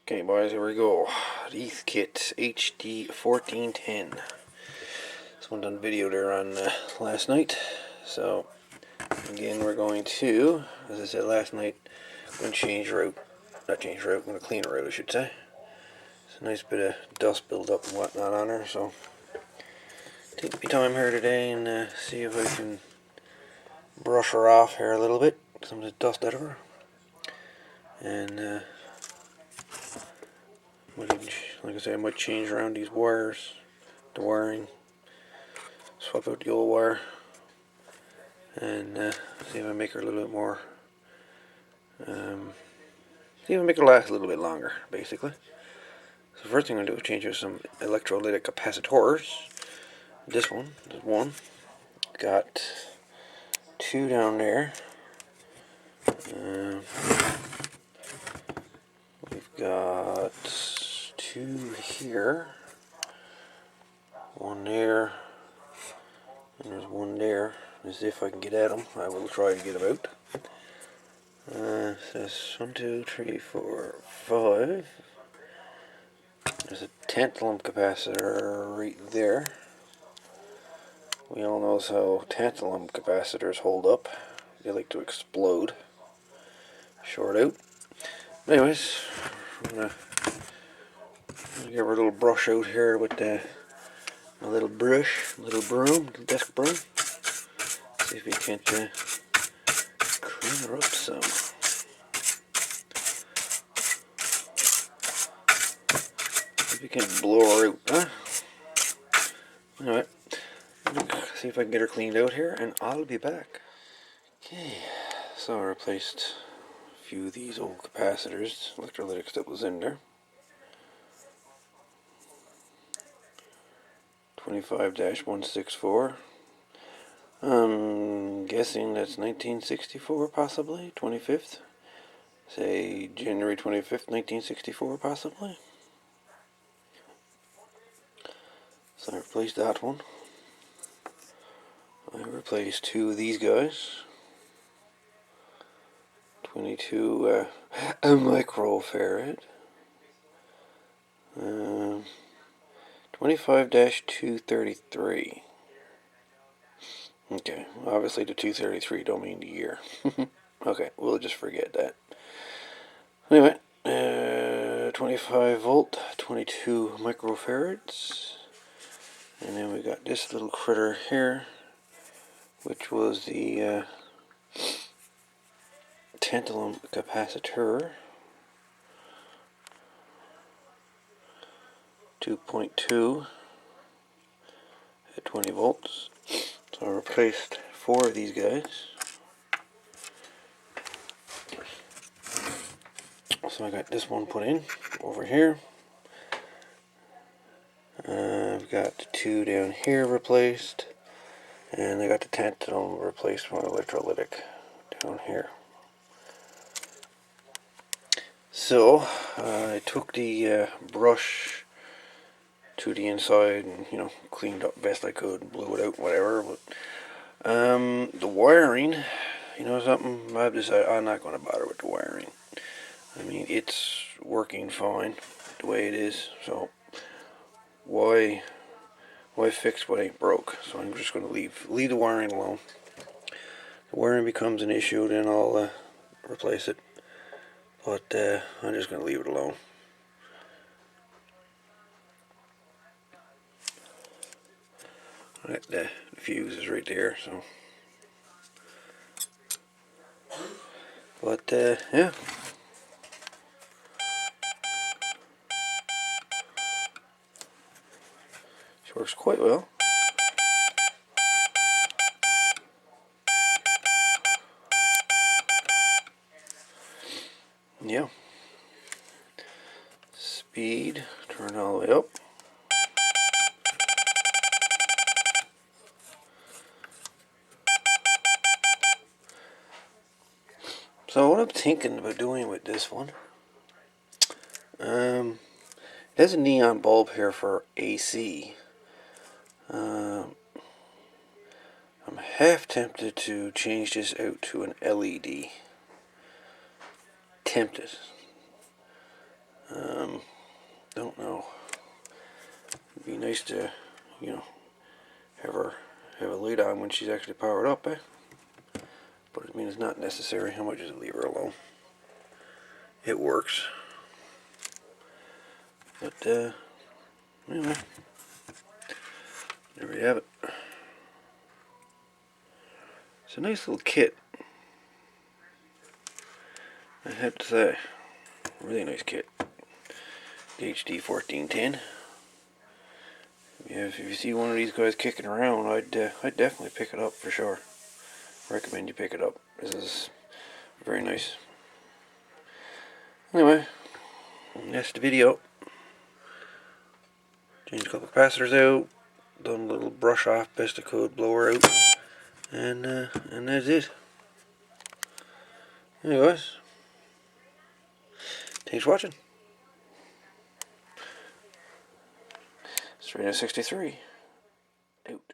Okay boys, here we go. Heathkit HD4010. This one done video there on last night. So again we're going to, as I said last night, I'm going to change route. Not change route, I'm going to clean her out I should say. It's a nice bit of dust build up and whatnot on her, so take my time here today and see if I can brush her off here a little bit. Some of the dust out of her. And like I say, I might change around these wires, the wiring, swap out the old wire, and see if I make her a little bit more, see if I make her last a little bit longer, basically. So the first thing I'm going to do is change out some electrolytic capacitors. This one, there's one, got two down there. We've got two here, one there, and there's one there. Let's see if I can get at them. I will try to get them out. Says 1, 2, 3, 4, 5. There's a tantalum capacitor right there. We all know how tantalum capacitors hold up. They like to explode. Short out. But anyways, I'm gonna give her a little brush out here with a little brush, little broom, little desk broom. See if we can't clean her up some. See if we can blow her out, huh? Alright, see if I can get her cleaned out here, and I'll be back. Okay, so I replaced a few of these old capacitors, electrolytics that was in there. 25-164. I'm guessing that's 1964, possibly 25th. Say January 25th, 1964, possibly. So I replaced that one. I replaced two of these guys. 22 microfarad. 25-233. Okay, obviously the 233 don't mean the year. Okay, we'll just forget that. Anyway, 25 volt, 22 microfarads. And then we got this little critter here, which was the tantalum capacitor. 2.2 at 20 volts. So I replaced 4 of these guys. So I got this one put in over here. I've got the 2 down here replaced, and I got the tantalum replaced with electrolytic down here. So I took the brush to the inside and cleaned up best I could, blew it out, whatever. But the wiring, something, I've decided I'm not going to bother with the wiring. I mean, it's working fine the way it is, so why fix what ain't broke? So I'm just going to leave the wiring alone. If the wiring becomes an issue, then I'll replace it. But I'm just going to leave it alone. Right, the fuse is right there, so. But yeah. She works quite well. Yeah. Speed, turn all the way up. So what I'm thinking about doing with this one, it has a neon bulb here for AC. I'm half tempted to change this out to an LED. Tempted. Don't know. It'd be nice to, you know, have a light on when she's actually powered up, eh? But I mean, it's not necessary. I might just leave her alone. It works. But anyway, there we have it. It's a nice little kit, I have to say. Really nice kit. The HD4010. Yeah, if you see one of these guys kicking around, I'd definitely pick it up for sure. Recommend you pick it up. This is very nice. Anyway, that's the video. Changed a couple of capacitors out, done a little brush off, best I could, blower out, and that's it. Anyways, thanks for watching. It's Radio 63 out.